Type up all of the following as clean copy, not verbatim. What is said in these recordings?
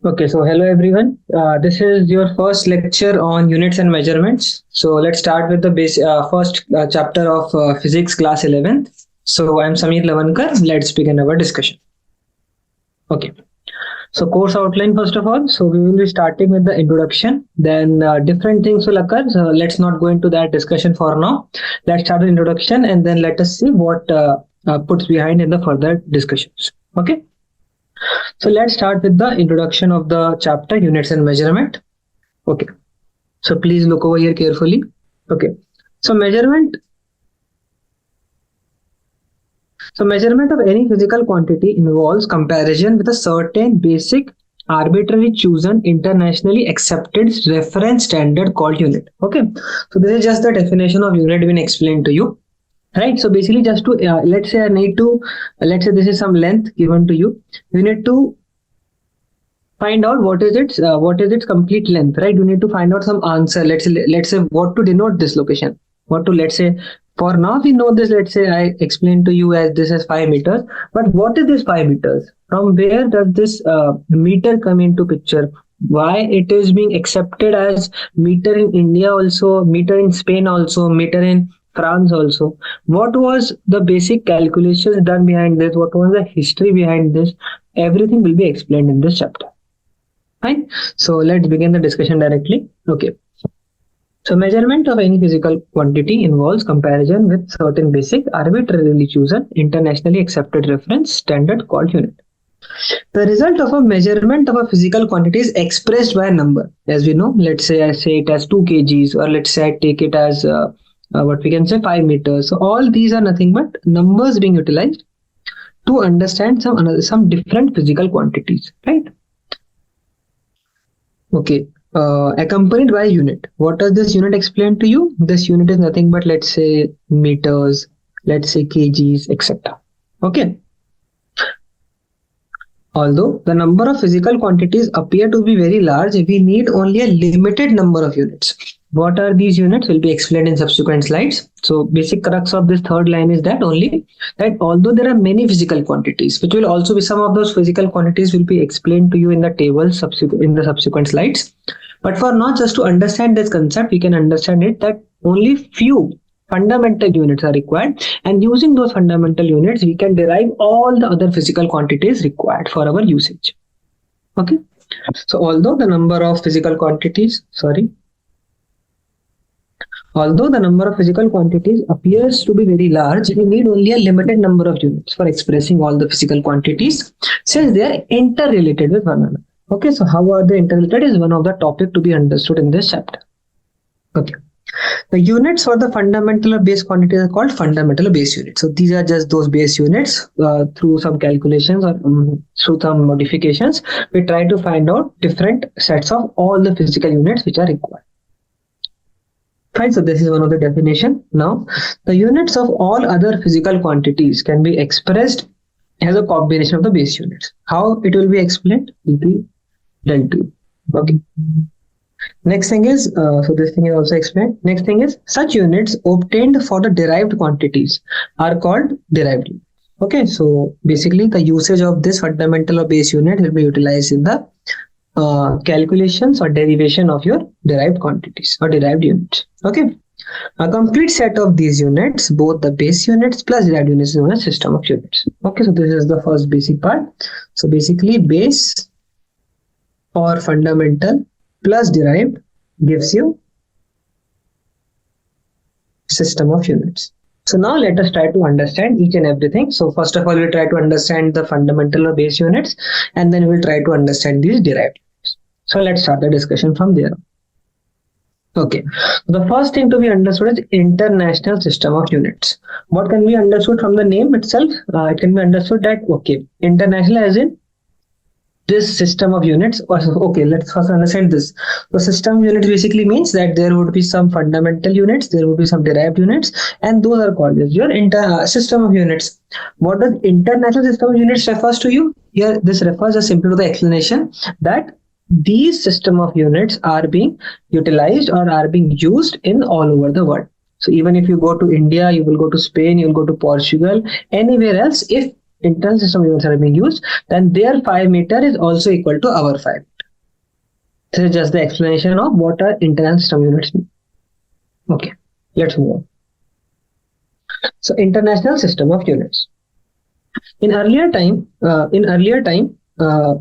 Okay, so hello everyone. This is your first lecture on units and measurements. So let's start with the first chapter of physics class 11th. So I'm Samir Lawankar. Let's begin our discussion. Okay, so course outline first of all. So we will be starting with the introduction. Then different things will occur. So let's not go into that discussion for now. Let's start the introduction and then let us see what puts behind in the further discussions. Okay. So let's start with the introduction of the chapter units and measurement. Okay. So please look over here carefully. Okay. So measurement of any physical quantity involves comparison with a certain basic arbitrary chosen internationally accepted reference standard called unit. Okay. So this is just the definition of unit been explained to you. Right. So basically just to let's say I need to let's say this is some length given to you. You need to find out what is its complete length, right? You need to find out some answer. Let's say what to denote this location, what to let's say for now we know this. Let's say I explained to you as this is 5 meters, but what is this 5 meters? From where does this meter come into picture? Why it is being accepted as meter in India also, meter in Spain also, meter in France also? What was the basic calculations done behind this? What was the history behind this? Everything will be explained in this chapter. Fine. So let's begin the discussion directly. Okay. So measurement of any physical quantity involves comparison with certain basic arbitrarily chosen internationally accepted reference standard called unit. The result of a measurement of a physical quantity is expressed by a number. As we know, let's say I say it as 2 kgs, or let's say I take it as what we can say 5 meters. So all these are nothing but numbers being utilized to understand some different physical quantities, right? Okay. Accompanied by a unit. What does this unit explain to you? This unit is nothing but, let's say, meters, let's say kgs, etc. Okay. Although the number of physical quantities appear to be very large, we need only a limited number of units. What are these units will be explained in subsequent slides. So basic crux of this third line is that although there are many physical quantities, which will also be some of those physical quantities will be explained to you in the table in the subsequent slides. But for now, just to understand this concept, we can understand it that only few fundamental units are required, and using those fundamental units we can derive all the other physical quantities required for our usage. Okay. So although the number of physical quantities appears to be very large, we need only a limited number of units for expressing all the physical quantities, since they are interrelated with one another. Okay, so how are they interrelated is one of the topic to be understood in this chapter. Okay. The units for the fundamental or base quantities are called fundamental or base units. So these are just those base units. Through some calculations or through some modifications, we try to find out different sets of all the physical units which are required. Fine, so this is one of the definition. Now, the units of all other physical quantities can be expressed as a combination of the base units. How it will be explained will be done to you. Okay. Next thing is, so this thing is also explained. Next thing is, such units obtained for the derived quantities are called derived units. Okay, so basically the usage of this fundamental or base unit will be utilized in the calculations or derivation of your derived quantities or derived units. Okay, a complete set of these units, both the base units plus derived units, is known as system of units. Okay, so this is the first basic part. So basically base or fundamental plus derived gives you system of units. So now let us try to understand each and everything. So first of all, we'll try to understand the fundamental or base units, and then we'll try to understand these derived units. So let's start the discussion from there. Okay, the first thing to be understood is international system of units. What can be understood from the name itself? It can be understood that, okay, international as in this system of units. Okay, let's first understand this. The system of units basically means that there would be some fundamental units, there would be some derived units, and those are called as your system of units. What does international system of units refers to you? Here, this refers just simply to the explanation that these system of units are being utilized or are being used in all over the world. So even if you go to India, you will go to Spain, you will go to Portugal, anywhere else, if internal system units are being used, then their 5 meter is also equal to our 5. This is just the explanation of what are internal system units mean. Okay, let's move on. So international system of units. In earlier time,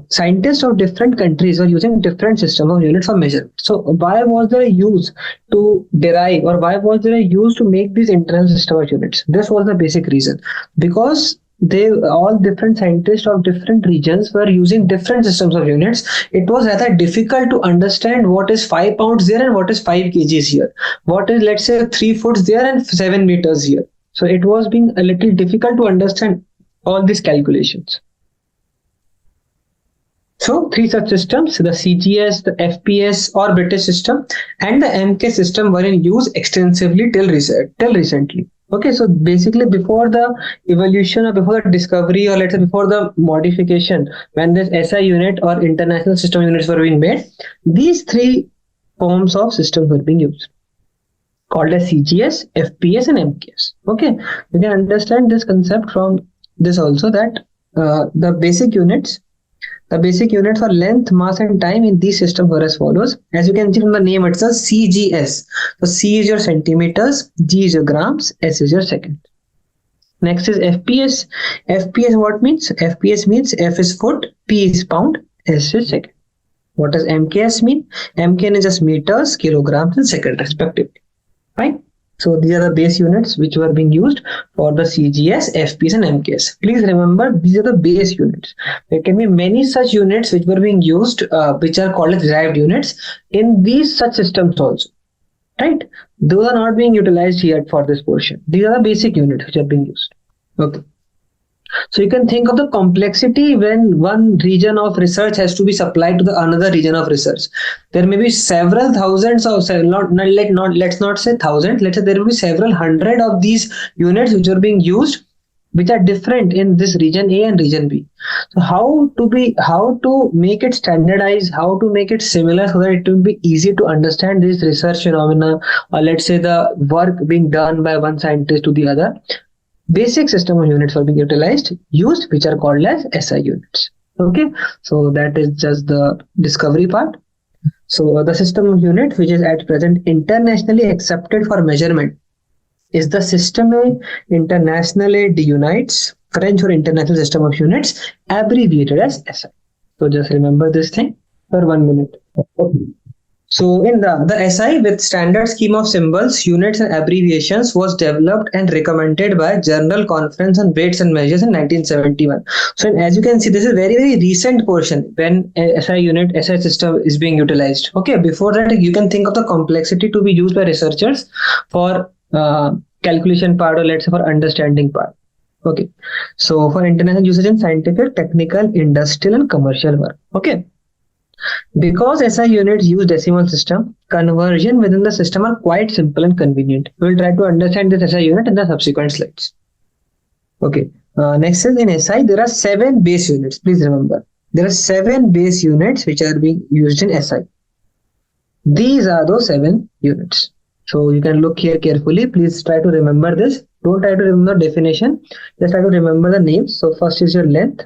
scientists of different countries were using different system of units for measurement. So why was there a use to derive, or why was there a use to make these internal system of units? This was the basic reason, because they all different scientists of different regions were using different systems of units. It was rather difficult to understand what is 5 pounds there and what is 5 kgs here, what is, let's say, 3 foot there and 7 meters here. So it was being a little difficult to understand all these calculations. So 3 such systems, the CGS, the FPS or British system, and the MK system were in use extensively till recently. Okay, so basically before the evolution or before the discovery, or let's say before the modification, when this SI unit or international system units were being made, these 3 forms of systems were being used, called as CGS, FPS and MKS. Okay, you can understand this concept from this also, that the basic units for length, mass and time in these systems were as follows. As you can see from the name itself, CGS. So C is your centimeters, G is your grams, S is your second. Next is FPS. FPS what means? FPS means F is foot, P is pound, S is second. What does MKS mean? MKN is just meters, kilograms and second respectively. Right? So these are the base units which were being used for the CGS, FPS and MKS. Please remember, these are the base units. There can be many such units which were being used, which are called as derived units in these such systems also. Right? Those are not being utilized here for this portion. These are the basic units which are being used. Okay. So you can think of the complexity when one region of research has to be supplied to the another region of research. There may be several thousands of, let's not say thousands, let's say there will be several hundred of these units which are being used, which are different in this region A and region B. So how to make it standardized, how to make it similar so that it will be easy to understand this research phenomena, or let's say the work being done by one scientist to the other. Basic system of units are being used, which are called as SI units. Okay, so that is just the discovery part. So the system of unit which is at present internationally accepted for measurement is the Système Internationale d'Units, French or International System of Units, abbreviated as SI. So just remember this thing for 1 minute. Okay. So in the SI with standard scheme of symbols, units and abbreviations was developed and recommended by General Conference on Weights and Measures in 1971. So as you can see, this is very, very recent portion when SI system is being utilized. Okay, before that you can think of the complexity to be used by researchers for calculation part, or let's say for understanding part. Okay, so for international usage in scientific, technical, industrial and commercial work. Okay. Because SI units use decimal system, conversion within the system are quite simple and convenient. We will try to understand this SI unit in the subsequent slides. Okay. Next is in SI, there are 7 base units. Please remember, there are 7 base units which are being used in SI. These are those 7 units. So you can look here carefully. Please try to remember this. Don't try to remember the definition. Just try to remember the names. So first is your length.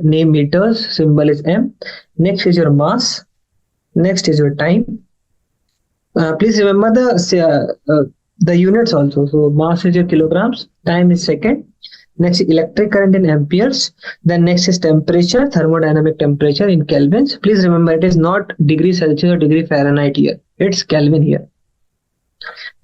Name meters, symbol is M. Next is your mass. Next is your time. Please remember the units also. So mass is your kilograms, time is second. Next is electric current in amperes. Then next is temperature, thermodynamic temperature in kelvins. Please remember, it is not degree Celsius or degree Fahrenheit here. It's Kelvin here.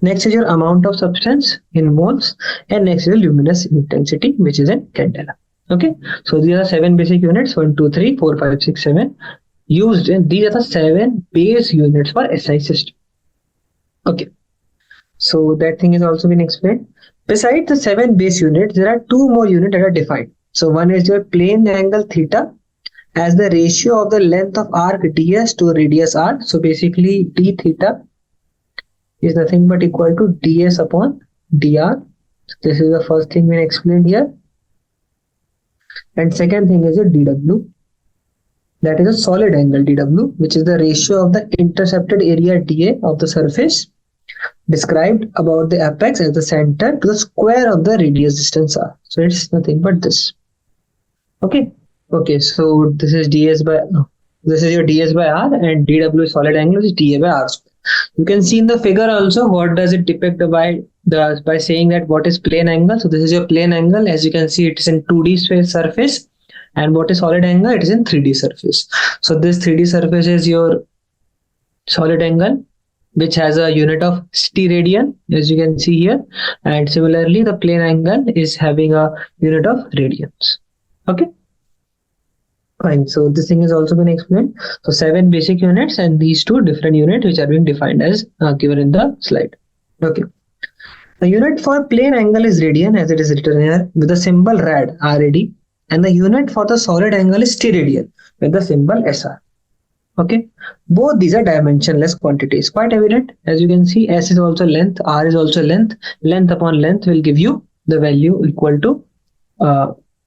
Next is your amount of substance in moles, and next is the luminous intensity, which is in candela. Okay, so these are 7 basic units, 1, 2, 3, 4, 5, 6, 7 used, and these are the 7 base units for SI system. Okay, so that thing is also been explained. Besides the 7 base units, there are 2 more units that are defined. So one is your plane angle theta as the ratio of the length of arc ds to radius r. So basically d theta is nothing but equal to ds upon dr. This is the first thing we explained here. And second thing is a dw, that is a solid angle dw, which is the ratio of the intercepted area dA of the surface described about the apex as the center to the square of the radius distance r. So it's nothing but this. Okay. Okay. So this is ds by no, this is your ds by r, and dw is solid angle, which is dA by r square. You can see in the figure also what does it depict by saying that what is plane angle. So this is your plane angle. As you can see, it is in 2D surface, and what is solid angle? It is in 3D surface. So this 3D surface is your solid angle, which has a unit of st radian, as you can see here, and similarly the plane angle is having a unit of radians. Okay, fine. So this thing has also been explained. So 7 basic units and these 2 different units which are being defined as given in the slide. Okay, the unit for plane angle is radian, as it is written here with the symbol rad, and the unit for the solid angle is steradian with the symbol SR. Okay, both these are dimensionless quantities. Quite evident. As you can see, S is also length, R is also length. Length upon length will give you the value equal to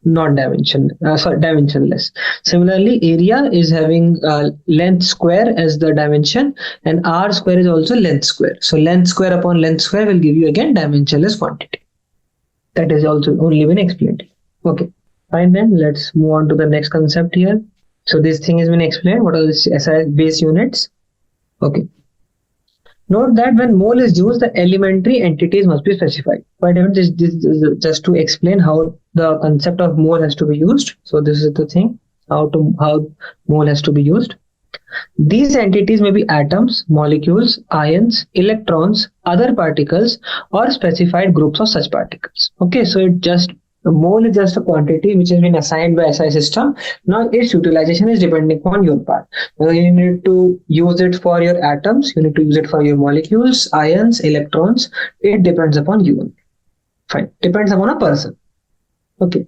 dimensionless. Similarly, area is having length square as the dimension, and R square is also length square. So length square upon length square will give you again dimensionless quantity. That is also only been explained. Okay, fine, then let's move on to the next concept here. So this thing has been explained. What are the SI base units? Okay. Note that when mole is used, the elementary entities must be specified. But this is just to explain how the concept of mole has to be used. So this is the thing, how mole has to be used. These entities may be atoms, molecules, ions, electrons, other particles, or specified groups of such particles. Okay, so mole is just a quantity which has been assigned by SI system. Now its utilization is depending upon your part. Whether you need to use it for your atoms, you need to use it for your molecules, ions, electrons. It depends upon you. Fine. Depends upon a person. Okay.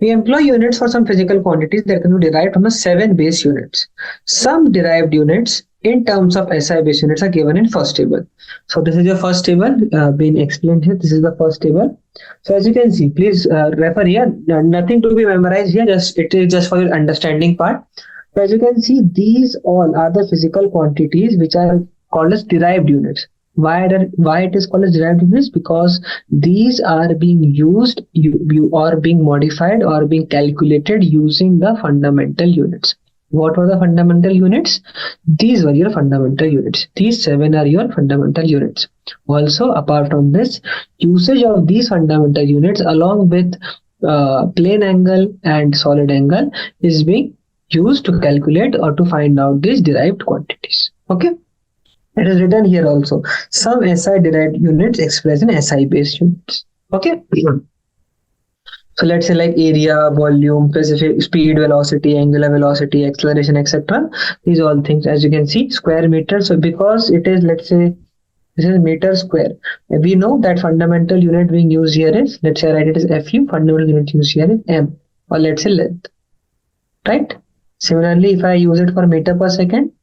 We employ units for some physical quantities that can be derived from the 7 base units. Some derived units in terms of SI base units are given in first table. So this is your first table being explained here. This is the first table. So as you can see, please refer here. Nothing to be memorized here. It is just for your understanding part. So as you can see, these all are the physical quantities which are called as derived units. Why it is called as derived units? Because these are being used or being modified or being calculated using the fundamental units. What were the fundamental units? These were your fundamental units. These 7 are your fundamental units. Also, apart from this, usage of these fundamental units along with plane angle and solid angle is being used to calculate or to find out these derived quantities. Okay. It is written here also. Some SI derived units express in SI based units. Okay. So let's say like area, volume, specific speed, velocity, angular velocity, acceleration, etc. These all things, as you can see, square meter. So because it is, let's say, this is meter square. We know that fundamental unit being used here is, let's say, write it as FU. Fundamental unit used here is M, or let's say length. Right? Similarly, if I use it for meter per second,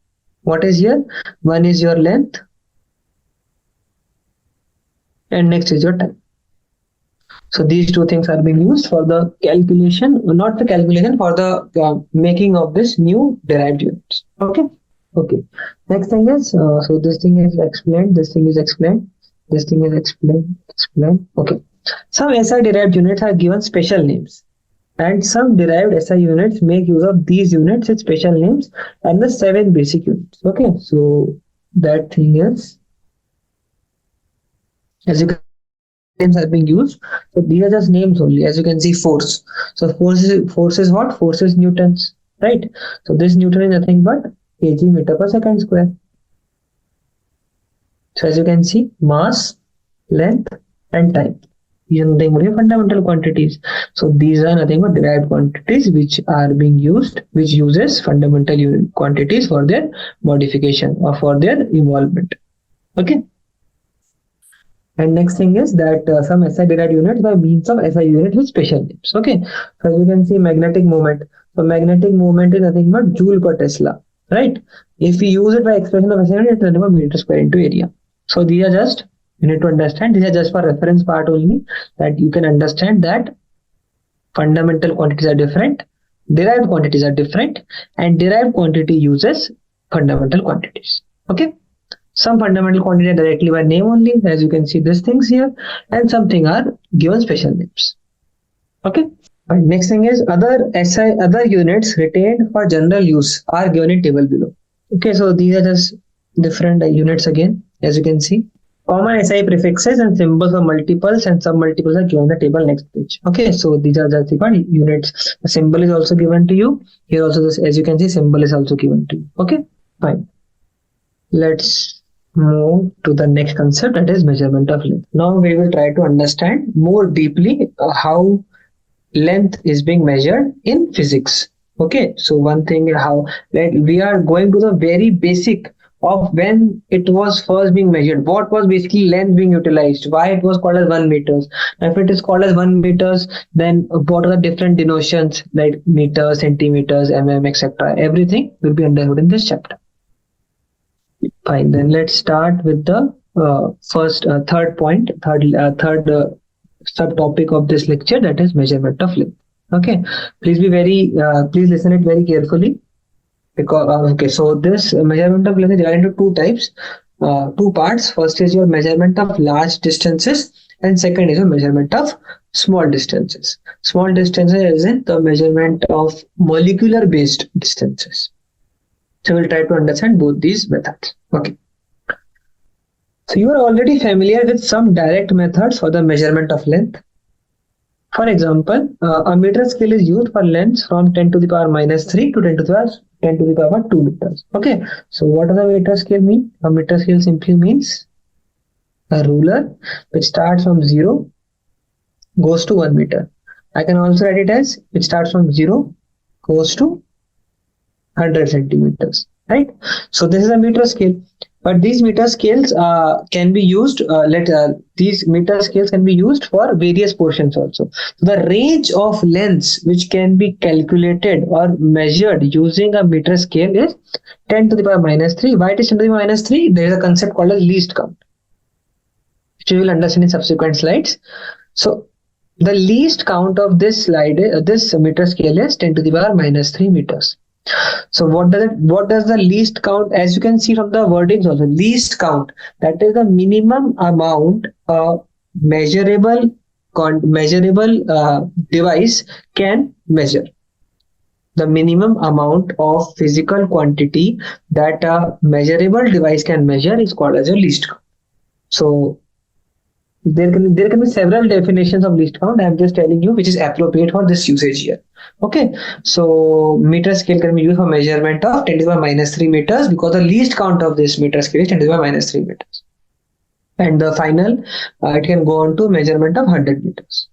what is here? One is your length, and next is your time. So these 2 things are being used for the calculation, not the calculation, for the making of this new derived units. Okay. Okay. Next thing is, so this thing is explained, this thing is explained, this thing is explained. Okay. Some SI derived units are given special names, and some derived SI units make use of these units with special names and the 7 basic units. Okay. So that thing is, as you can names are being used. So these are just names only. As you can see, force. So force is what? Force is newtons, right? So this Newton is nothing but kg meter per second square. So as you can see, mass, length, and time. These are nothing but your fundamental quantities. So these are nothing but derived quantities which are being used, which uses fundamental unit quantities for their modification or for their involvement. Okay. And next thing is that some SI derived units by means of SI units with special names. Okay. So as you can see, magnetic moment. So magnetic moment is nothing but joule per Tesla, right? If we use it by expression of SI unit, it's nothing but meter square into area. So these are just, you need to understand, these are just for reference part only, that you can understand that fundamental quantities are different, derived quantities are different, and derived quantity uses fundamental quantities. Okay. Some fundamental quantity are directly by name only, as you can see these things here, and something are given special names. Okay. Right. Next thing is other units retained for general use are given in table below. Okay, so these are just different units again, as you can see. Common SI prefixes and symbols for multiples and submultiples are given in the table next page. Okay, so these are just the units. The symbol is also given to you. Here also, this, as you can see, symbol is also given to you. Okay, fine. Let's move to the next concept, that is measurement of length. Now we will try to understand more deeply how length is being measured in physics. Okay, so one thing, how we are going to the very basic of when it was first being measured, what was basically length being utilized, why it was called as 1 meters. Now, if it is called as 1 meters, then what are the different denotions like meters, centimeters, etc. Everything will be understood in this chapter. Fine, then let's start with the third subtopic of this lecture, that is measurement of length. Okay, please listen it very carefully, because okay, so this measurement of length is divided into two types, two parts. First is your measurement of large distances, and second is your measurement of small distances. Small distances is in the measurement of molecular based distances. So we'll try to understand both these methods. Okay. So you are already familiar with some direct methods for the measurement of length. For example, a meter scale is used for lengths from 10 to the power minus 3 to 10 to the power 2 meters. Okay. So what does a meter scale mean? A meter scale simply means a ruler which starts from 0 goes to 1 meter. I can also write it as which starts from 0 goes to 100 centimeters, right? So this is a meter scale, but these meter scales can be used. These meter scales can be used for various portions also. So the range of lengths which can be calculated or measured using a meter scale is 10 to the power minus 3. Why it is 10 to the power minus 3? There is a concept called as least count, which you will understand in subsequent slides. So the least count of this meter scale is 10 to the power minus 3 meters. So what does the least count? As you can see from the wordings also, least count, that is the minimum amount measurable device can measure. The minimum amount of physical quantity that a measurable device can measure is called as a least count. So there can be several definitions of least count. I am just telling you which is appropriate for this usage here. Okay, so meter scale can be used for measurement of 10 to the power minus 3 meters, because the least count of this meter scale is 10 to the power minus 3 meters. And the final, it can go on to measurement of 100 meters.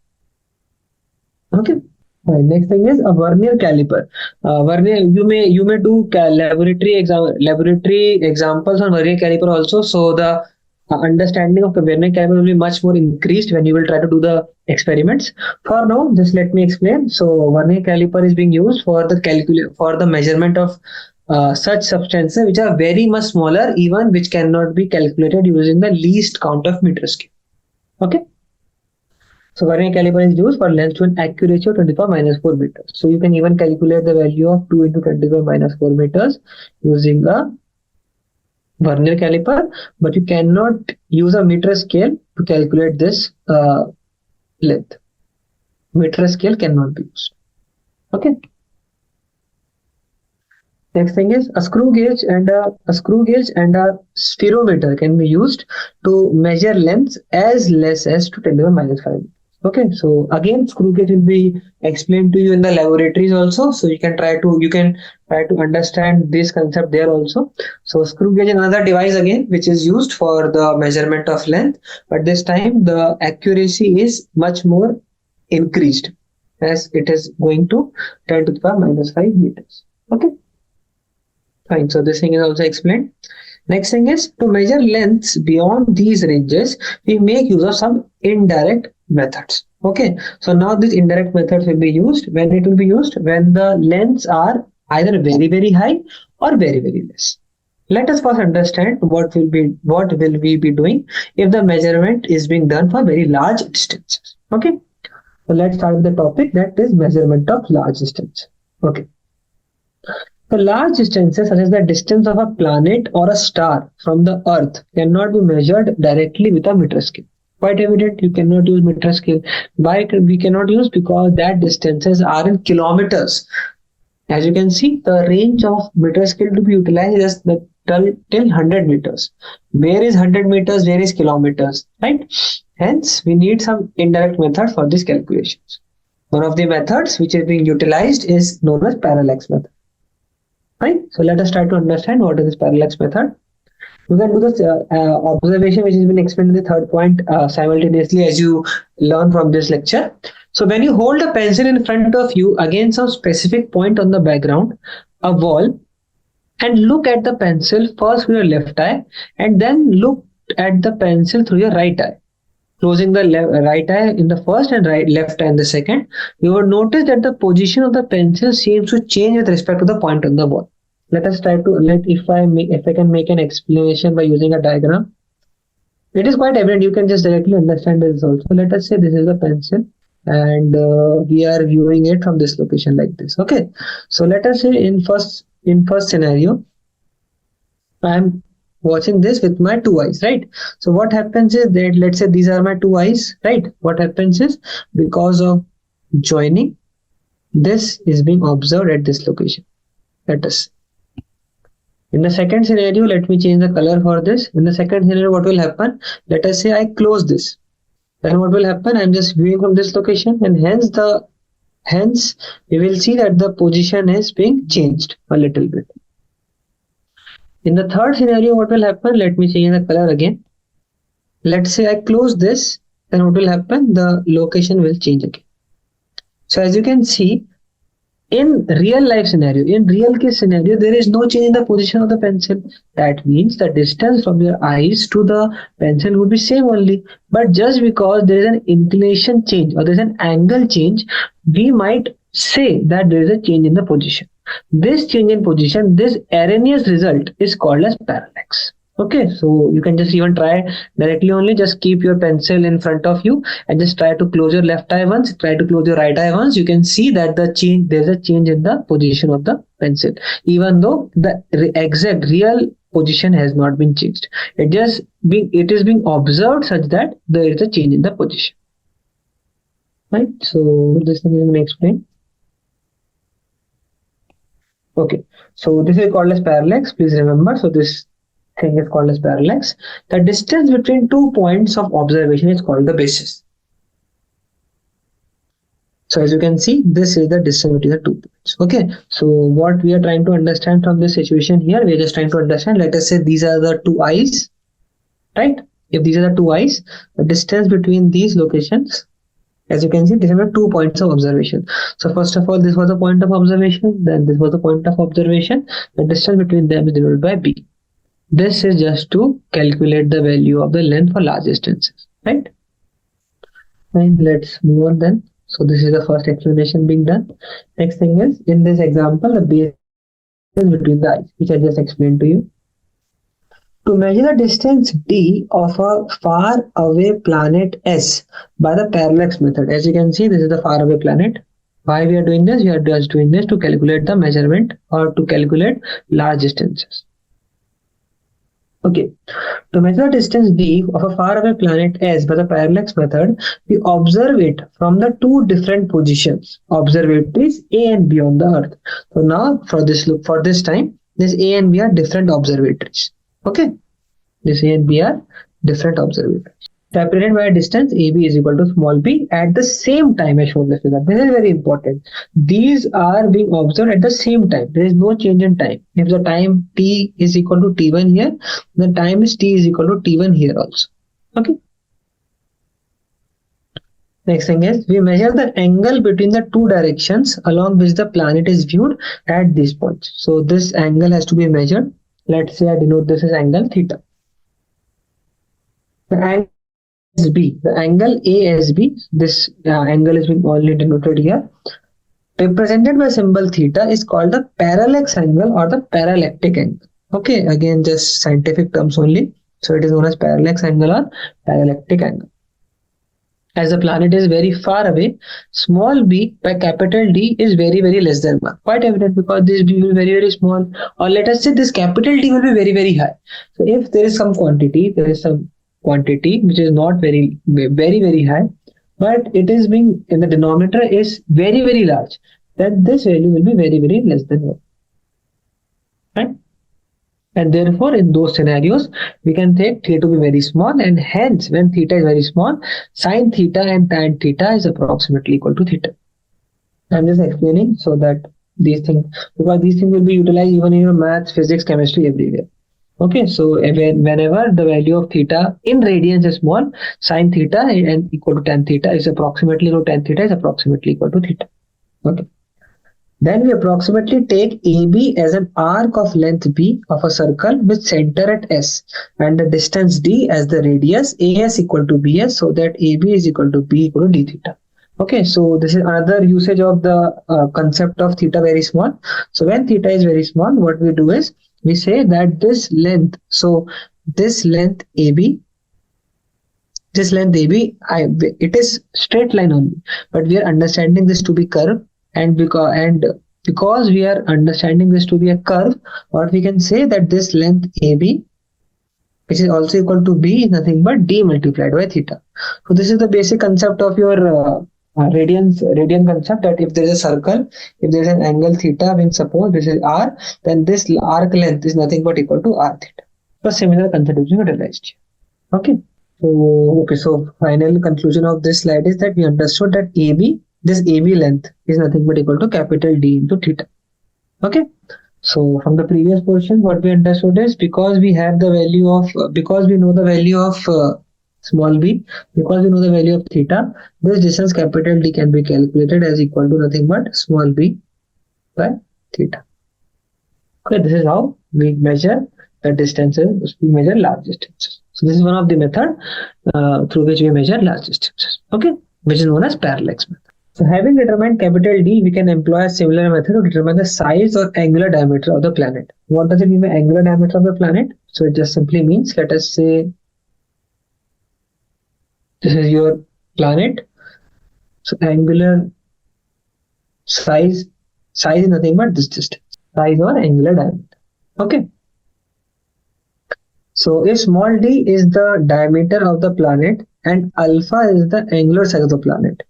Okay. Right. Next thing is a vernier caliper. You may do laboratory examples on vernier caliper also. So the understanding of the vernier caliper will be much more increased when you will try to do the experiments. For now, just let me explain. So vernier caliper is being used for the measurement of such substances which are very much smaller, even which cannot be calculated using the least count of meter scale. Okay. So vernier caliper is used for length to an accuracy of 10 to the power minus 4 meters. So you can even calculate the value of 2 into 10 to the power minus 4 meters using a vernier caliper, but you cannot use a meter scale to calculate this length. Meter scale cannot be used. Okay. Next thing is a screw gauge and a spherometer can be used to measure lengths as less as to 10 to the minus 5. Okay, so again, screw gauge will be explained to you in the laboratories also. So you can try to understand this concept there also. So screw gauge is another device again which is used for the measurement of length, but this time the accuracy is much more increased, as it is going to 10 to the power minus 5 meters. Okay, fine. So this thing is also explained. Next thing is to measure lengths beyond these ranges, we make use of some indirect methods. Okay, so now these indirect methods will be used when the lengths are either very, very high or very, very less. Let us first understand what will we be doing if the measurement is being done for very large distances. Okay, so let's start with the topic, that is measurement of large distance. Okay. So large distances such as the distance of a planet or a star from the Earth cannot be measured directly with a meter scale. Quite evident, you cannot use meter scale. Why we cannot use? Because that distances are in kilometers. As you can see, the range of meter scale to be utilized is till 100 meters. Where is 100 meters? Where is kilometers? Right? Hence, we need some indirect method for these calculations. One of the methods which is being utilized is known as parallax method. Right? So let us try to understand what is this parallax method. You can do this observation which has been explained in the third point simultaneously as you learn from this lecture. So when you hold a pencil in front of you against some specific point on the background, a wall, and look at the pencil first with your left eye and then look at the pencil through your right eye, closing the right eye in the first and left eye in the second, you will notice that the position of the pencil seems to change with respect to the point on the wall. Let us try to if I can make an explanation by using a diagram. It is quite evident. You can just directly understand this also. Let us say this is a pencil and we are viewing it from this location like this. Okay. So let us say in first scenario, I am watching this with my two eyes, right? So what happens is that let's say these are my two eyes, right? What happens is because of joining, this is being observed at this location. Let us. In the second scenario, let me change the color for this. In the second scenario, what will happen? Let us say I close this. Then what will happen? I'm just viewing from this location, and hence we will see that the position is being changed a little bit. In the third scenario, what will happen? Let me change the color again. Let's say I close this, then what will happen? The location will change again. So as you can see, in real life scenario, in real case scenario, there is no change in the position of the pencil. That means the distance from your eyes to the pencil would be same only. But just because there is an inclination change or there is an angle change, we might say that there is a change in the position. This change in position, this erroneous result is called as parallax. Okay, so you can just even try directly only, just keep your pencil in front of you and just try to close your left eye once, try to close your right eye once. You can see that there's a change in the position of the pencil, even though the exact real position has not been changed. It is being observed such that there is a change in the position. Right, so this thing is going to explain. Okay, so this is called as parallax. Please remember, so this thing is called as parallax. The distance between 2 points of observation is called the basis. So as you can see, this is the distance between the 2 points. Okay, so what we are trying to understand from this situation here, we are just trying to understand, let us say these are the two eyes, right? If these are the two eyes, the distance between these locations, as you can see, these are the 2 points of observation. So first of all, this was a point of observation, then this was the point of observation. The distance between them is denoted by b. This is just to calculate the value of the length for large distances, right? And let's move on then. So this is the first explanation being done. Next thing is, in this example, the base is between the eyes, which I just explained to you. To measure the distance d of a far away planet S by the parallax method, as you can see, this is the far away planet. Why we are doing this? We are just doing this to calculate the measurement or to calculate large distances. Okay, to measure the distance d of a faraway planet S by the parallax method, we observe it from the two different positions, observatories A and B on the Earth. So now for this time, this A and B are different observatories. Okay, this A and B are different observatories. Separated by a distance AB is equal to small b at the same time as shown in the figure. This is very important. These are being observed at the same time. There is no change in time. If the time t is equal to t1 here, the time is t is equal to t1 here also. Okay. Next thing is, we measure the angle between the two directions along which the planet is viewed at these points. So this angle has to be measured. Let's say I denote this as angle theta. The angle B, the angle ASB, this angle is being only denoted here, represented by symbol theta, is called the parallax angle or the parallactic angle. Okay, again just scientific terms only, so it is known as parallax angle or parallactic angle. as the planet is very far away, small b by capital D is very, very less than 1. Quite evident, because this b will be very, very small, or let us say this capital D will be very, very high. So if there is some quantity, which is not very, very, very high, but it is being in the denominator is very, very large, then this value will be very, very less than 1. Right? And therefore, in those scenarios, we can take theta to be very small, and hence, when theta is very small, sine theta and tan theta is approximately equal to theta. I'm just explaining so that these things, because these things will be utilized even in your maths, physics, chemistry, everywhere. Okay, so whenever the value of theta in radians is small, sine theta and equal to tan theta is approximately, tan theta is approximately equal to theta. Okay. Then we approximately take AB as an arc of length B of a circle with center at S and the distance D as the radius, AS equal to BS, so that AB is equal to B equal to D theta. Okay, so this is another usage of the concept of theta very small. So when theta is very small, what we do is we say that this length, so this length AB, it is straight line only, but we are understanding this to be curve, and because we are understanding this to be a curve, what we can say that this length AB, which is also equal to B, is nothing but D multiplied by theta. So this is the basic concept of your radian concept, that if there is a circle, if there is an angle theta, when suppose this is R, then this arc length is nothing but equal to R theta. So similar concept is utilized here. Okay. So final conclusion of this slide is that we understood that this AB length is nothing but equal to capital D into theta. Okay. So from the previous portion, what we understood is because we know the value of small b, because we know the value of theta, this distance capital D can be calculated as equal to nothing but small b by theta. Okay, this is how we measure the distances. We measure large distances. So this is one of the method through which we measure large distances. Okay, which is known as parallax method. So having determined capital D, we can employ a similar method to determine the size or angular diameter of the planet. What does it mean by angular diameter of the planet? So it just simply means, let us say this is your planet. So angular size is nothing but this distance, size or angular diameter. Okay. So if small d is the diameter of the planet and alpha is the angular size of the planet.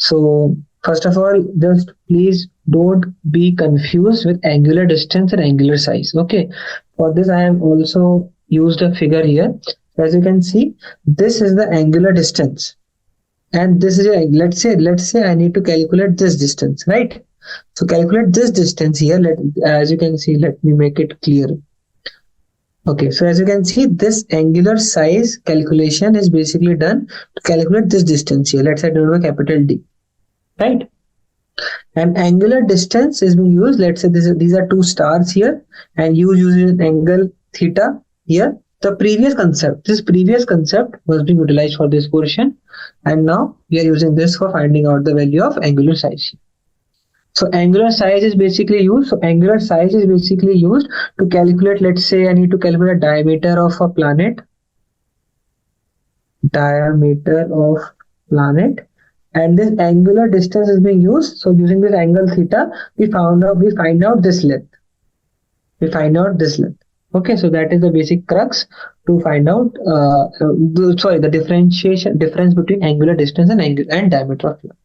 So first of all, just please don't be confused with angular distance and angular size. Okay. For this, I have also used a figure here. As you can see, this is the angular distance, and this is let's say I need to calculate this distance, right? So calculate this distance here. As you can see, let me make it clear. Okay, so as you can see, this angular size calculation is basically done to calculate this distance here. Let's say denoted by capital D, right? And angular distance is being used. Let's say these are two stars here, and you use an angle theta here. This previous concept was being utilized for this portion, and now we are using this for finding out the value of angular size. So angular size is basically used. to calculate. Let's say I need to calculate a diameter of a planet. And this angular distance is being used. So using this angle theta, we find out this length. Okay, so that is the basic crux to find out the difference between angular distance and diameter of planet.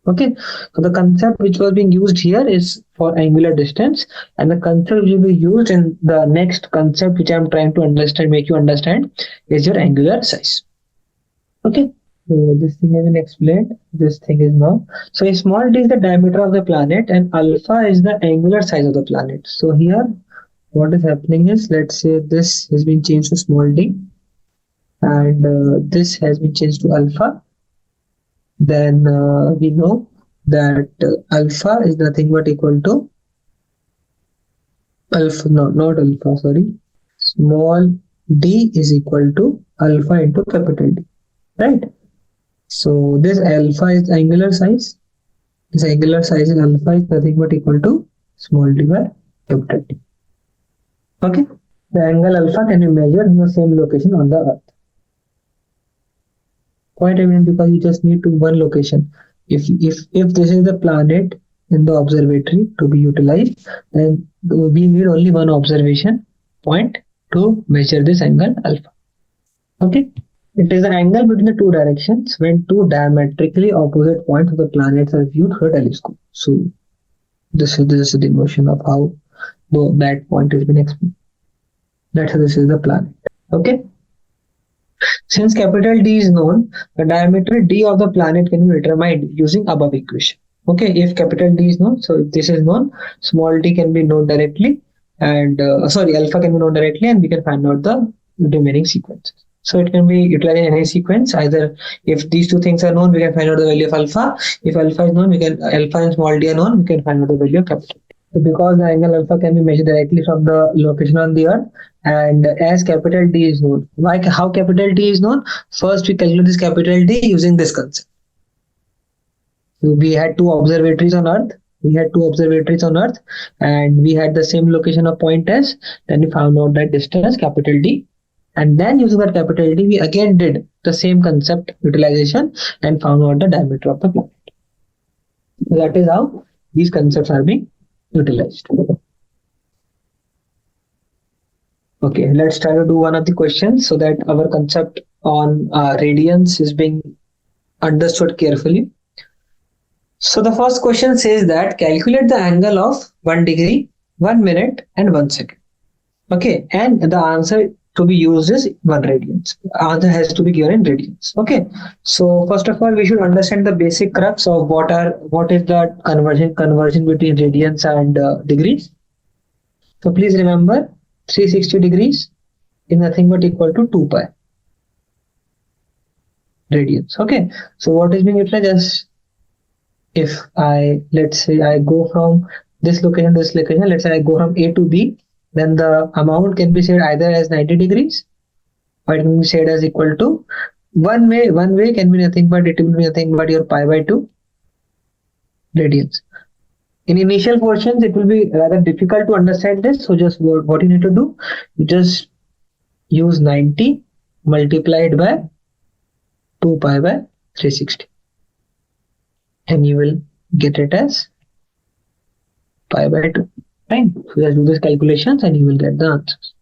Okay, so the concept which was being used here is for angular distance, and the concept will be used in the next concept which I am trying to make you understand is your angular size. Okay, so this thing has been explained. This thing is now. So if small d is the diameter of the planet and alpha is the angular size of the planet. So here what is happening is, let's say this has been changed to small d and this has been changed to alpha. Then we know that alpha is nothing but equal to small d is equal to alpha into capital D, right? So this alpha is angular size. This angular size in alpha is nothing but equal to small d by capital D. Okay, the angle alpha can be measured in the same location on the earth. Quite evident because you just need to one location. If this is the planet in the observatory to be utilized, then we need only one observation point to measure this angle alpha. Okay. It is the angle between the two directions when two diametrically opposite points of the planets are viewed through a telescope. So this is the motion of how that point has been explained. That's how this is the planet. Okay. Since capital D is known, the diameter D of the planet can be determined using above equation. Okay, if capital D is known, so if this is known, small d can be known directly, and sorry, alpha can be known directly, and we can find out the remaining sequences. So it can be utilized in any sequence. Either if these two things are known, we can find out the value of alpha. If alpha is known, we can alpha and small d are known, we can find out the value of capital. So because the angle alpha can be measured directly from the location on the earth, and as capital D is known. Why? How capital D is known? First, we calculate this capital D using this concept. So we had two observatories on Earth. And we had the same location of point S. Then we found out that distance capital D, and then using that capital D, we again did the same concept utilization and found out the diameter of the planet. So that is how these concepts are being utilized. Okay, let's try to do one of the questions so that our concept on radiance is being understood carefully. So the first question says that calculate the angle of 1 degree, 1 minute and 1 second. Okay, and the answer to be used is 1 radians. Answer has to be given in radians. Okay, so first of all, we should understand the basic crux of what is the conversion between radians and degrees. So please remember, 360 degrees is nothing but equal to 2 pi radians. Okay, so what is being utilized as if let's say I go from this location to this location, let's say I go from A to B, then the amount can be said either as 90 degrees or it can be said as equal to one way can be nothing but it will be nothing but your pi by 2 radians. In initial portions, it will be rather difficult to understand this. So just what you need to do, you just use 90 multiplied by 2 pi by 360. And you will get it as pi by 2. Fine. So just do these calculations and you will get the answers.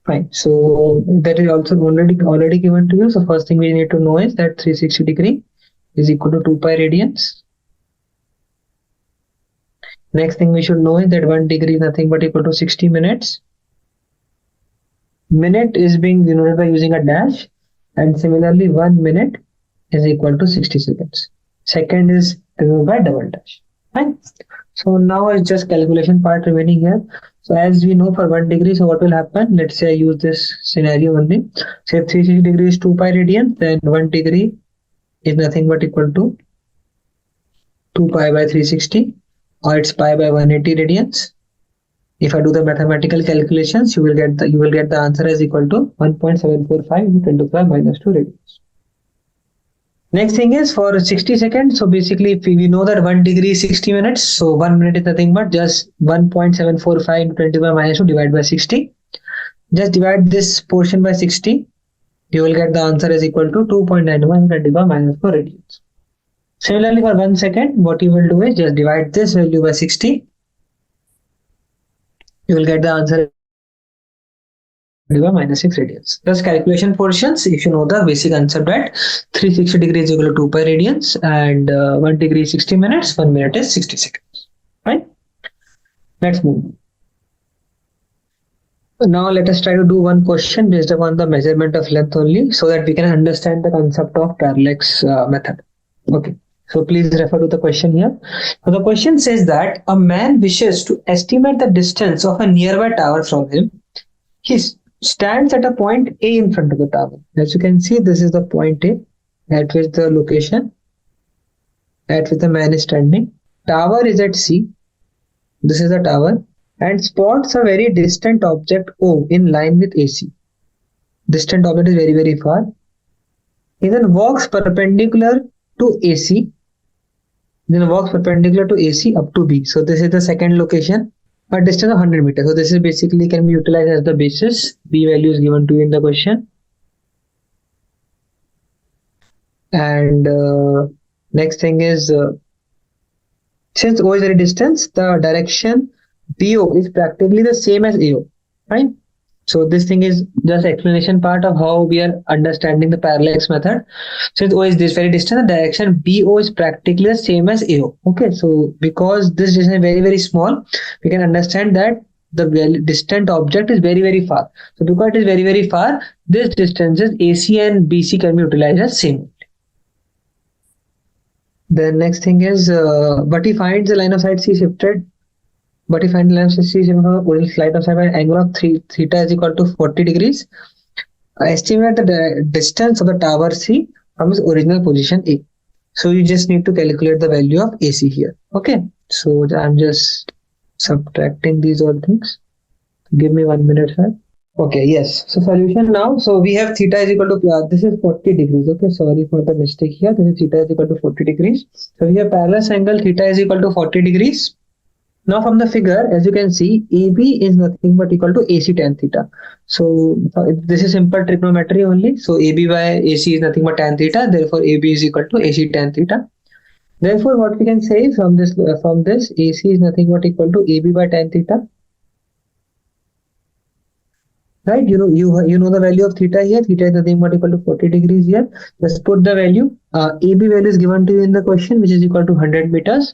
Fine. So that is also already given to you. So first thing we need to know is that 360 degree is equal to 2 pi radians. Next thing we should know is that 1 degree is nothing but equal to 60 minutes. Minute is being denoted by using a dash, and similarly 1 minute is equal to 60 seconds. Second is denoted by double dash. Fine. So now it's just calculation part remaining here. So as we know for 1 degree, so what will happen? Let's say I use this scenario only. Say 360 degrees is 2 pi radians, then 1 degree is nothing but equal to 2 pi by 360, or it's pi by 180 radians. If I do the mathematical calculations, you will get the answer as equal to 1.745 into 10 to the power minus 2 radians. Next thing is for 60 seconds. So basically, if we know that 1 degree is 60 minutes, so 1 minute is nothing but just 1.745 into 10 to the power minus 2 divided by 60. Just divide this portion by 60. You will get the answer as equal to 2.91 into 10 to the power minus 4 radians. Similarly, for 1 second, what you will do is just divide this value by 60. You will get the answer minus 6 radians. Plus calculation portions, if you know the basic concept that 360 degrees is equal to 2 pi radians and 1 degree is 60 minutes, 1 minute is 60 seconds. Right? Let's move. Now let us try to do one question based upon the measurement of length only so that we can understand the concept of parallax method. Okay. So please refer to the question here. So the question says that a man wishes to estimate the distance of a nearby tower from him. He stands at a point A in front of the tower. As you can see, this is the point A at which the location at which the man is standing. Tower is at C. This is the tower, and spots a very distant object O in line with AC. Distant object is very, very far. He then walks perpendicular to AC. Then walks perpendicular to AC up to B. So this is the second location, a distance of 100 meters. So this is basically can be utilized as the basis. B value is given to you in the question. And next thing is, since O is very distance, the direction BO is practically the same as AO, right? So this thing is just explanation part of how we are understanding the parallax method. Since O is this very distant, the direction BO is practically the same as AO. Okay, so because this distance is very small, we can understand that the distant object is very far. So because it is very far, this distances AC and BC can be utilized as same. The next thing is, but he finds the line of sight C shifted. But if find the line of sight C shifted from the original line of sight by an angle of theta is equal to 40 degrees. Estimate the distance of the tower C from its original position A. So you just need to calculate the value of AC here. Okay. So I'm just subtracting these all things. Give me 1 minute, sir. Okay, yes. So solution now. So we have theta is equal to, this is 40 degrees. Okay, sorry for the mistake here. This is theta is equal to 40 degrees. So we have parallel angle theta is equal to 40 degrees. Now from the figure, as you can see, AB is nothing but equal to AC tan theta. So this is simple trigonometry only. So AB by AC is nothing but tan theta. Therefore, AB is equal to AC tan theta. Therefore, what we can say from this AC is nothing but equal to AB by tan theta. Right, you know the value of theta here. Theta is nothing but equal to 40 degrees here. Just put the value. AB value is given to you in the question, which is equal to 100 meters.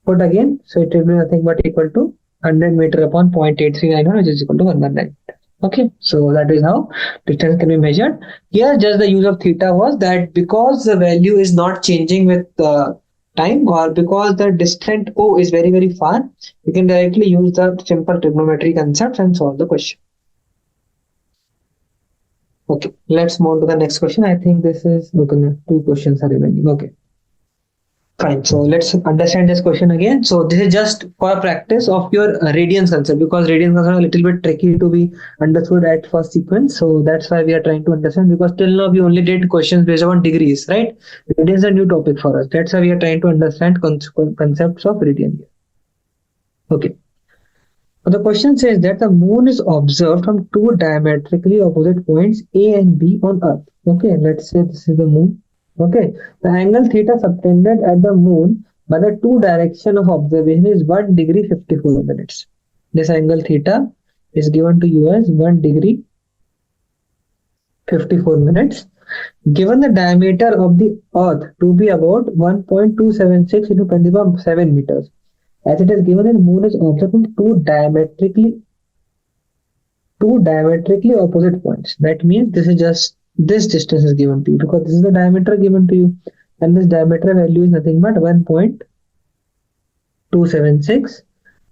Put again, so it will be nothing but equal to 100 meter upon 0.8391, which is equal to 119. Okay, so that is how distance can be measured. Here, just the use of theta was that because the value is not changing with time, or because the distant O is very far, you can directly use the simple trigonometry concepts and solve the question. Okay, let's move on to the next question. I think this is, okay, 2 questions are remaining. Okay. Fine. So let's understand this question again. So this is just for practice of your radians concept, because radians concept are a little bit tricky to be understood at first sequence. So that's why we are trying to understand, because till now we only did questions based on degrees, right? Radians is a new topic for us. That's why we are trying to understand concepts of radian here. Okay. So the question says that the moon is observed from 2 diametrically opposite points A and B on Earth. Okay, let's say this is the moon. Okay, the angle theta subtended at the moon by the 2 direction of observation is 1 degree 54 minutes. This angle theta is given to you as 1 degree 54 minutes. Given the diameter of the Earth to be about 1.276 into 10 to the power 7 meters. As it is given that the moon is observed from 2 diametrically opposite points. That means this is just this distance is given to you, because this is the diameter given to you, and this diameter value is nothing but 1.276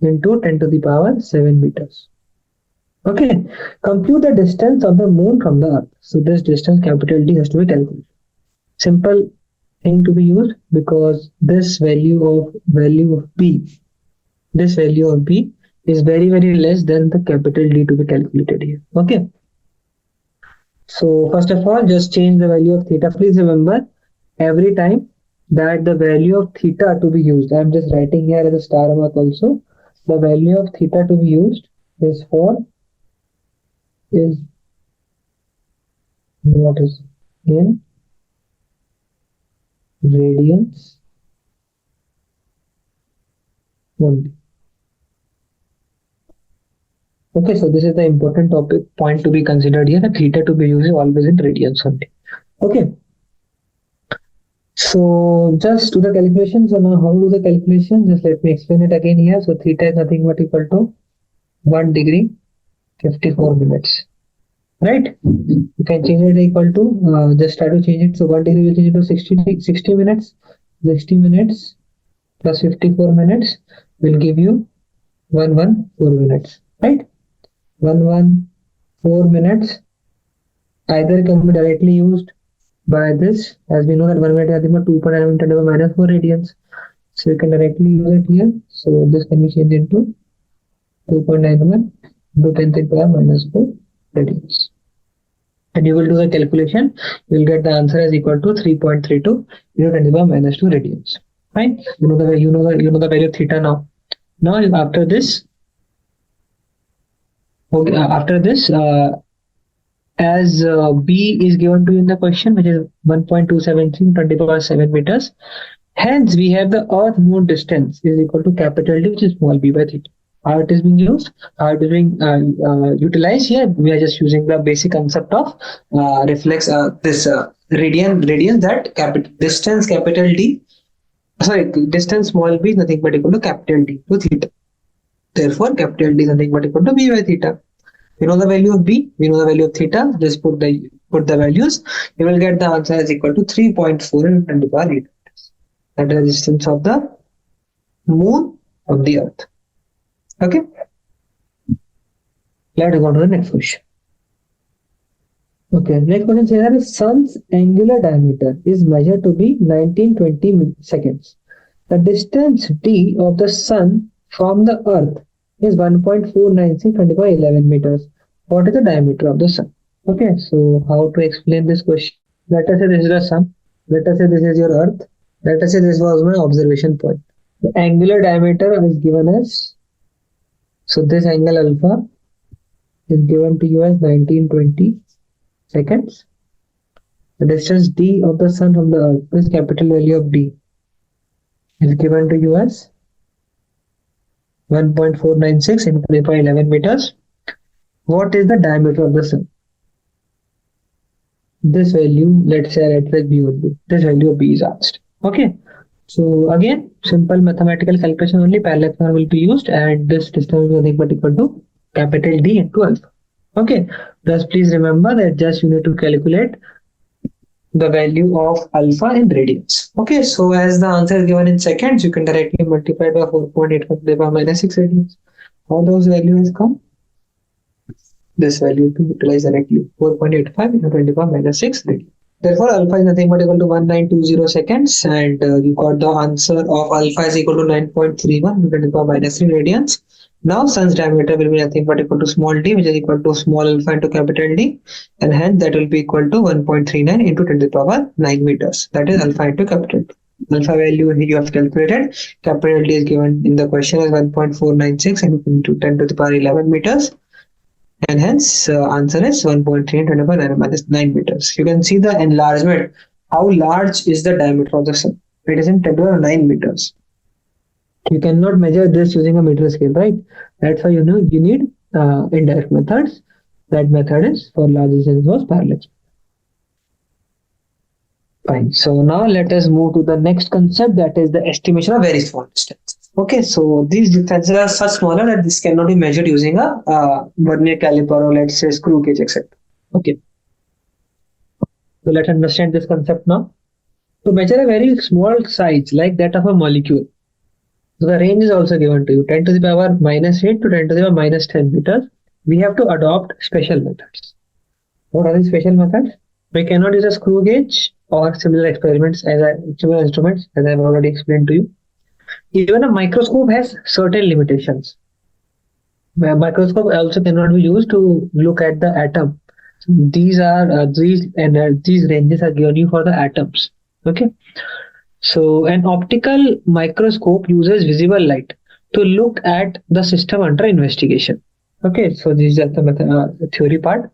into 10 to the power 7 meters. Okay, compute the distance of the moon from the Earth. So this distance capital D has to be calculated. Simple thing to be used, because this value of B is very less than the capital D to be calculated here. Okay. So first of all, just change the value of theta. Please remember, every time that the value of theta to be used, I am just writing here as a star mark also, the value of theta to be used is what is in radians only. Okay, so this is the important point to be considered here. The theta to be used is always in radians only. Okay. So just do the calculation. So now how to do the calculation? Just let me explain it again here. So theta is nothing but equal to 1 degree 54 minutes. Right? You can change it equal to, just try to change it. So 1 degree will change it to 60 minutes. 60 minutes plus 54 minutes will give you 114 minutes. Right? 114 minutes either can be directly used by this, as we know that 1 minute is 2.9 into 10 to the minus 4 radians. So you can directly use it here. So this can be changed into 2.91 into 10 to the power minus 4 radians. And you will do the calculation. You will get the answer as equal to 3.32 into 10 to the power minus 2 radians. Fine. You know the value of theta now. Now after this. Okay, after this, as B is given to you in the question, which is 1.273 10 to the power 7 meters. Hence, we have the Earth Moon distance is equal to capital D, which is small b by theta. How it is being used, how it is being utilized here, we are just using the basic concept of reflex, this radian that distance capital D, sorry, distance small b is nothing but equal to capital D to theta. Therefore, capital D is nothing but equal to b by theta. We know the value of b, we know the value of theta. Just put the values. You will get the answer is equal to 3.4 into 10 to the power 8. That is the distance of the moon of the earth. Okay. Let's go to the next question. Okay, next question says that the sun's angular diameter is measured to be 1920 seconds. The distance d of the sun from the earth is 1.496 10 to the power 11 meters. What is the diameter of the sun? Okay, so how to explain this question? Let us say this is the sun. Let us say this is your earth. Let us say this was my observation point. The angular diameter is given as, so this angle alpha is given to you as 1920 seconds. The distance d of the sun from the earth, this capital value of d, is given to you as 1.496 into 10 to the power 11 meters. What is the diameter of the sun? This value, let's say I write b would be. This value of b is asked. Okay. So again, simple mathematical calculation only, parallel will be used, and this distance is nothing but equal to capital D into alpha. Okay. Thus, please remember that just you need to calculate the value of alpha in radians. Okay. So as the answer is given in seconds, you can directly multiply by 4.85 to the power minus 6 radians. How those values come? This value to utilize directly 4.85 into 10 to the power minus 6 radians. Therefore, alpha is nothing but equal to 1920 seconds, and you got the answer of alpha is equal to 9.31 into 10 to the power minus 3 radians. Now, sun's diameter will be nothing but equal to small d, which is equal to small alpha into capital D, and hence that will be equal to 1.39 into 10 to the power 9 meters. That is alpha into capital D. Alpha value you have calculated. Capital D is given in the question as 1.496 into 10 to the power 11 meters. And hence answer is 1.3 10 to the power minus 9 meters. You can see the enlargement. How large is the diameter of the sun? It is in 10 to the power 9 meters. You cannot measure this using a meter scale, right? That's why you need indirect methods. That method is for large distance was parallax. Fine. So now let us move to the next concept, that is the estimation of very small distance. Okay, so these distances are such smaller that this cannot be measured using a vernier caliper or let's say screw gauge, etc. Okay. So let's understand this concept now. To measure a very small size like that of a molecule, so the range is also given to you 10 to the power minus 8 to 10 to the power minus 10 meters. We have to adopt special methods. What are these special methods? We cannot use a screw gauge or similar instruments as I have already explained to you. Even a microscope has certain limitations. A microscope also cannot be used to look at the atom. So these ranges are given you for the atoms. Okay. So an optical microscope uses visible light to look at the system under investigation. Okay, so this is the theory part.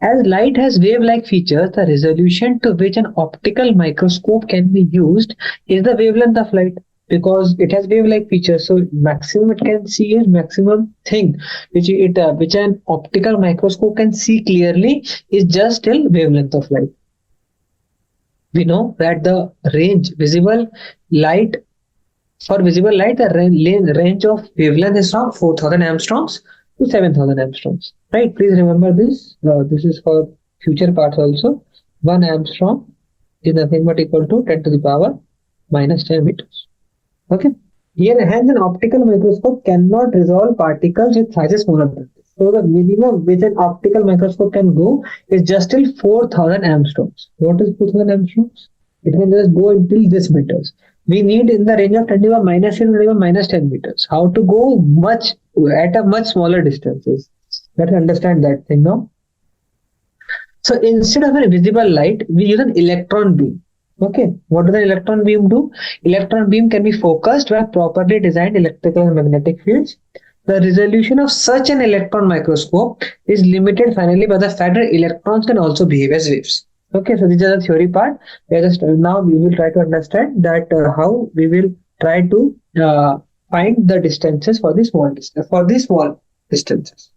As light has wave-like features, the resolution to which an optical microscope can be used is the wavelength of light, because it has wave-like features. So maximum it can see is maximum thing which an optical microscope can see clearly is just till wavelength of light. We know that the range visible light, the range of wavelength is from 4000 angstroms to 7000 angstroms. Right? Please remember this. This is for future parts also. 1 angstrom is nothing but equal to 10 to the power minus 10 meters. Okay. Here, hence an optical microscope cannot resolve particles with sizes smaller than this. So the minimum which an optical microscope can go is just till 4000 angstroms. What is 4000 angstroms? It can just go until this meters. We need in the range of 10 to the power minus 10 to the power minus 10 meters. How to go at a much smaller distances. Let's understand that thing now. So instead of a visible light, we use an electron beam. Okay, what does the electron beam do? Electron beam can be focused by properly designed electrical and magnetic fields. The resolution of such an electron microscope is limited finally by the fact that electrons can also behave as waves. Okay, so this is the theory part. Now we will try to understand that how we will try to find the distances for the small distances.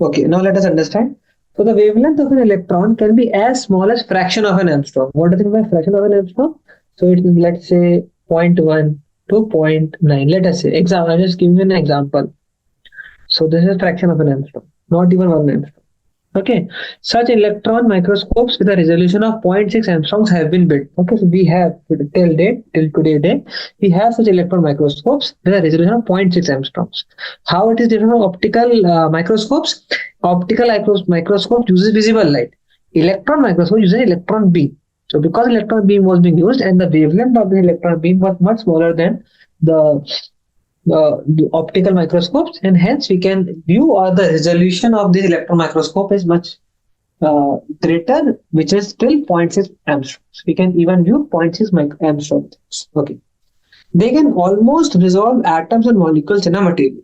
Okay, now let us understand. So the wavelength of an electron can be as small as fraction of an angstrom. What do you think by fraction of an angstrom? So it is, let's say, 0.1 to 0.9. Let us say, I'm just giving you an example. So this is a fraction of an angstrom, not even 1 angstrom. Okay, such electron microscopes with a resolution of 0.6 angstroms have been built. Okay, so we have till today date, we have such electron microscopes with a resolution of 0.6 angstroms. How it is different from optical microscopes? Optical microscope uses visible light. Electron microscope uses electron beam. So because electron beam was being used and the wavelength of the electron beam was much smaller than the optical microscopes, and hence we can view, or the resolution of the electron microscope is much greater, which is still 0.6 angstroms. We can even view 0.6 angstroms. Okay, they can almost resolve atoms and molecules in a material.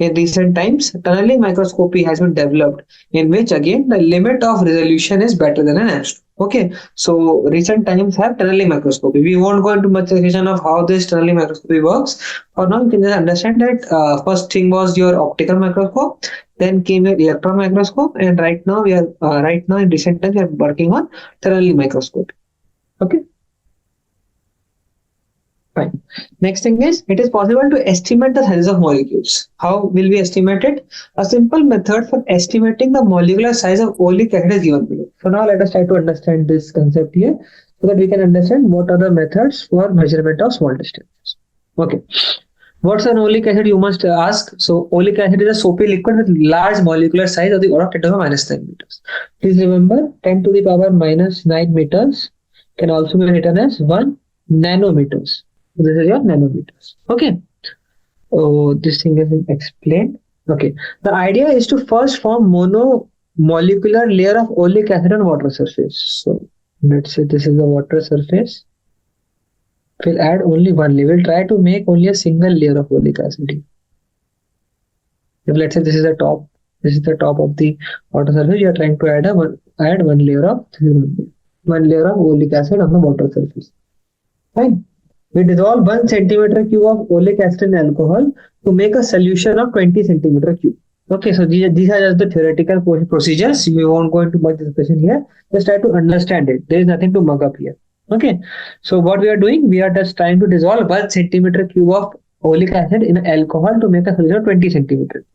In recent times, tunneling microscopy has been developed, in which again the limit of resolution is better than an angstrom. Okay, so recent times have tunneling microscopy. We won't go into much discussion of how this tunneling microscopy works. For now, you can just understand that first thing was your optical microscope, then came your electron microscope, and right now in recent times we are working on tunneling microscopy. Okay. Fine. Next thing is, it is possible to estimate the size of molecules. How will we estimate it? A simple method for estimating the molecular size of oleic acid is given below. So now let us try to understand this concept here so that we can understand what are the methods for measurement of small distances. Okay. What's an oleic acid, you must ask. So oleic acid is a soapy liquid with large molecular size of the order of 10 to the power minus 9 meters. Please remember, 10 to the power minus 9 meters can also be written as 1 nanometers. This is your nanometers. Okay. Oh, this thing is explained. Okay. The idea is to first form monomolecular layer of oleic acid on water surface. So let's say this is the water surface. We'll add only one layer. We'll try to make only a single layer of oleic acid. If let's say this is the top of the water surface, you are trying to add one layer of oleic acid on the water surface. Fine. We dissolve 1 centimeter cube of oleic acid in alcohol to make a solution of 20 centimeter cube. Okay, so these are just the theoretical procedures. We won't go into much discussion here. Just try to understand it. There is nothing to mug up here. Okay, so what we are doing, we are just trying to dissolve 1 centimeter cube of oleic acid in alcohol to make a solution of 20 centimeter.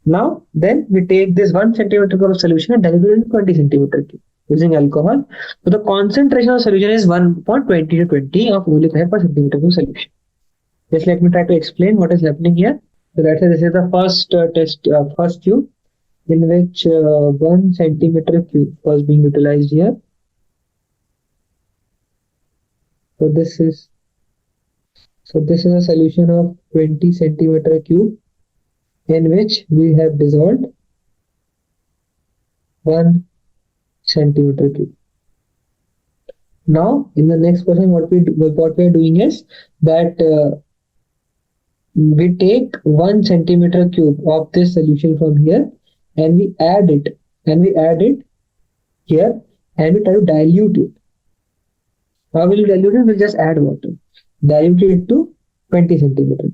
Now, then we take this 1 centimeter cube of solution and dilute it in 20 centimeter cube using alcohol. So the concentration of solution is 1.20 to 20 of oleic acid per centimeter cube solution. Just let me try to explain what is happening here. So let's say this is the first tube in which 1 centimeter cube was being utilized here. So this is a solution of 20 centimeter cube in which we have dissolved 1 centimeter cube. Now, in the next question, what we are doing is that we take 1 centimeter cube of this solution from here, and we add it here, and we try to dilute it. How will you dilute it? We'll just add water. Dilute it to 20 centimeter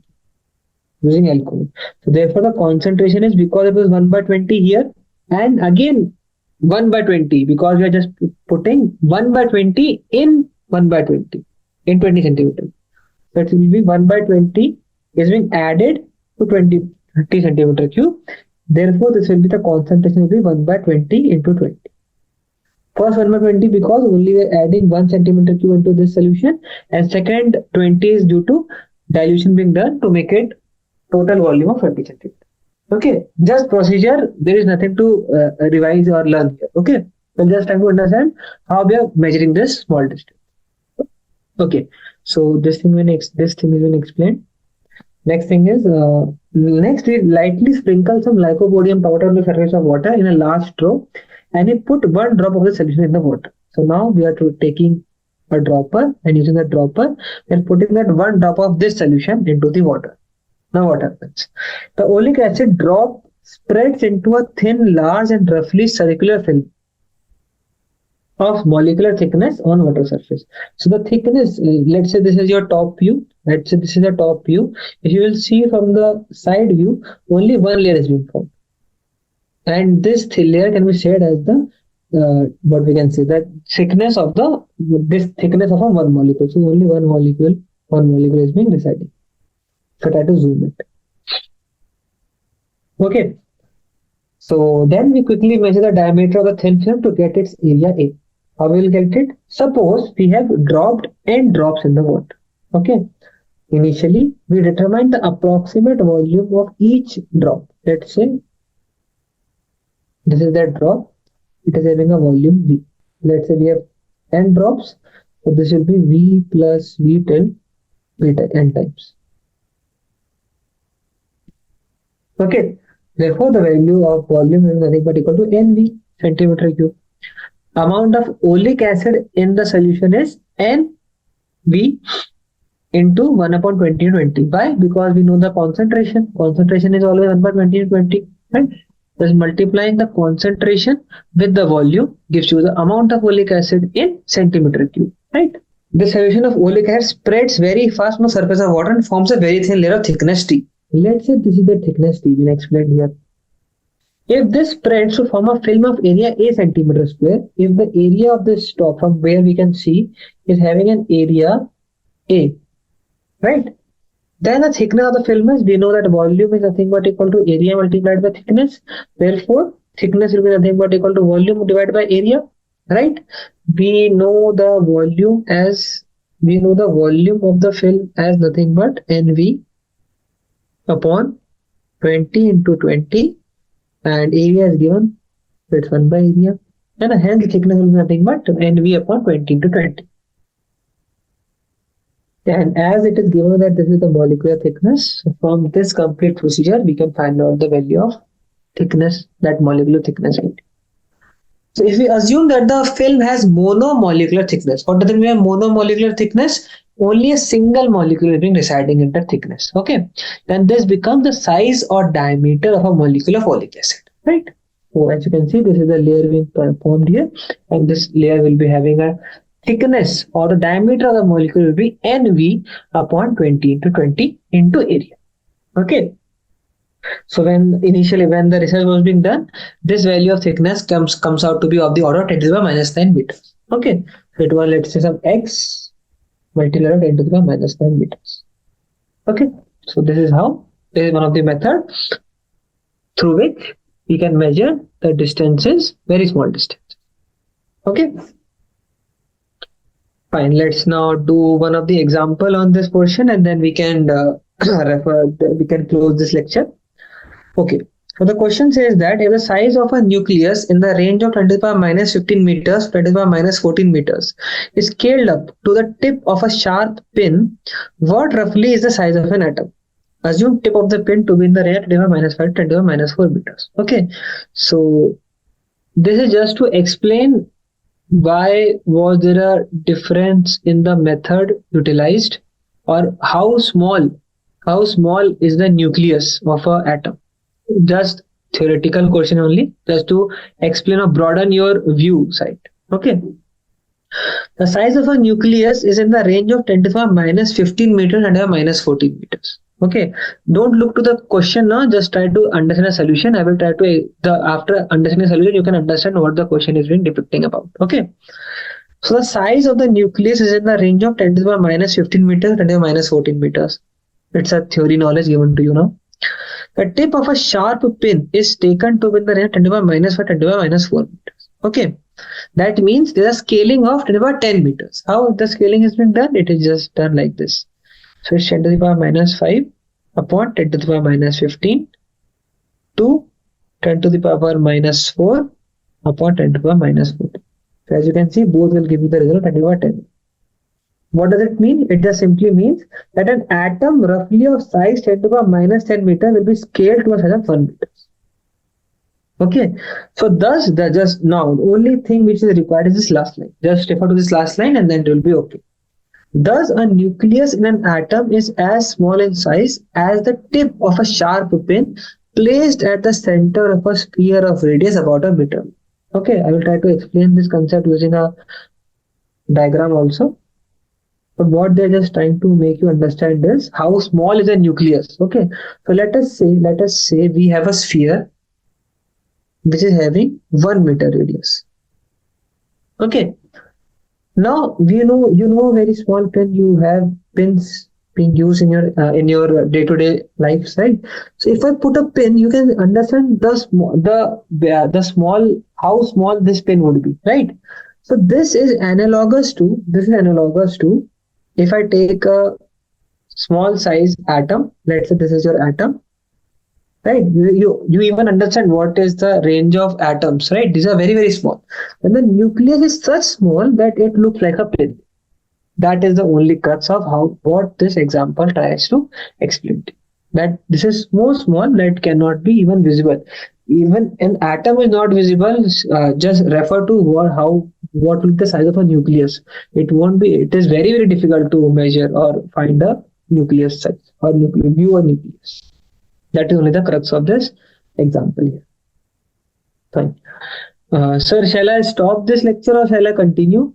using alcohol. So therefore, the concentration is, because it was 1/20 here, and again 1/20, because we are just putting 1/20 in 1/20 in 20 centimeters. So it will be 1/20 is being added to 30 centimeter cube. Therefore, this will be the concentration will be 1/20 into 20. First 1/20 because only we are adding 1 centimeter cube into this solution, and second 20 is due to dilution being done to make it total volume of 20 centimeters. Okay, just procedure. There is nothing to revise or learn here. Okay, so just trying to understand how we are measuring this small distance. Okay, so this thing has been explained. Next thing is, next we lightly sprinkle some lycopodium powder on the surface of water in a large straw, and we put 1 drop of the solution in the water. So now we are taking a dropper, and using the dropper and putting that 1 drop of this solution into the water. Now what happens? The oleic acid drop spreads into a thin, large and roughly circular film of molecular thickness on water surface. So the thickness, let's say this is your top view. Let's say this is the top view. If you will see from the side view, only one layer is being formed, and this layer can be said as the what we can say, that thickness of the this thickness of a one molecule. So only one molecule is being residing. So try to zoom it. Okay. So then we quickly measure the diameter of the thin film to get its area A. How we will get it? Suppose we have dropped n drops in the water. Okay. Initially, we determine the approximate volume of each drop. Let's say this is that drop. It is having a volume V. Let's say we have n drops. So this will be V plus V till n times. Okay. Therefore, the value of volume is nothing but equal to NV, centimeter cube. Amount of oleic acid in the solution is NV into 1 upon 20 to 20. Why? Because we know the concentration. Concentration is always 1 by 20 to 20. Right? Thus multiplying the concentration with the volume gives you the amount of oleic acid in centimeter cube. Right? The solution of oleic acid spreads very fast on the surface of water and forms a very thin layer of thickness T. Let's say this is the thickness T being explained here. If this spreads to form a film of area A centimeter square, if the area of this top from where we can see is having an area A, right? Then the thickness of the film is, we know that volume is nothing but equal to area multiplied by thickness. Therefore, thickness will be nothing but equal to volume divided by area, right? We know the volume of the film as nothing but NV upon 20 into 20, and area is given, so it's 1 by area, and hence the thickness will be nothing but NV upon 20 into 20. And as it is given that this is the molecular thickness, so from this complete procedure we can find out the value of thickness, that molecular thickness. So if we assume that the film has monomolecular thickness, what does it mean by monomolecular thickness? Only a single molecule is being residing in that thickness. Okay, then this becomes the size or diameter of a molecule of oleic acid, right? So as you can see, this is the layer being formed here, and this layer will be having a thickness, or the diameter of the molecule will be NV upon 20 into 20 into area. Okay. So when the research was being done, this value of thickness comes out to be of the order of 10 to the power minus 9 meters. Okay. So it was, let's say, some x multiplied 10 to the power minus 9 meters. Okay. So this is one of the methods through which we can measure the distances, very small distance. Okay. Fine. Let's now do one of the example on this portion, and then we can close this lecture. Okay, so the question says that if the size of a nucleus in the range of 10 to the power minus 15 meters, 10 to the power minus 14 meters is scaled up to the tip of a sharp pin, what roughly is the size of an atom? Assume tip of the pin to be in the range of 10 to the power minus 5 to 10 to the power minus 4 meters. Okay, so this is just to explain why was there a difference in the method utilized, or how small is the nucleus of an atom. Just theoretical question only, just to explain or broaden your view side. Okay. The size of a nucleus is in the range of 10 to the power minus 15 meters and minus 14 meters. Okay. Don't look to the question now, just try to understand a solution. I will try to, after understanding the solution, you can understand what the question is being depicting about. Okay. So the size of the nucleus is in the range of 10 to the power minus 15 meters and 10 to the power minus 14 meters. It's a theory knowledge given to you now. The tip of a sharp pin is taken to be in the range of 10 to the power minus 5 to 10 to the power minus 4 meters. Okay. That means there is a scaling of 10 to the power 10 meters. How the scaling has been done? It is just done like this. So it's 10 to the power minus 5 upon 10 to the power minus 15 to 10 to the power minus 4 upon 10 to the power minus 14. So as you can see, both will give you the result 10 to the power 10. What does it mean? It just simply means that an atom roughly of size 10 to the power minus 10 meter will be scaled to a size of 1 meter. Okay, so thus the only thing which is required is this last line. Just refer to this last line and then it will be okay. Thus, a nucleus in an atom is as small in size as the tip of a sharp pin placed at the center of a sphere of radius about a meter. Okay, I will try to explain this concept using a diagram also. But what they're just trying to make you understand is how small is a nucleus. Okay, so let us say we have a sphere which is having 1 meter radius. Okay, now you know a very small pin. You have pins being used in your day-to-day life, right? So if I put a pin, you can understand the small how small this pin would be, right? So this is analogous to if I take a small size atom. Let's say this is your atom, right? You even understand what is the range of atoms, right? These are very very small, and the nucleus is such small that it looks like a pin. That is the only crux of how what this example tries to explain. That this is so small that cannot be even visible. Even an atom is not visible. Just refer to what will be the size of a nucleus. It won't be. It is very very difficult to measure or find a nucleus size or view a nucleus. That is only the crux of this example here. Fine. Sir, shall I stop this lecture or shall I continue?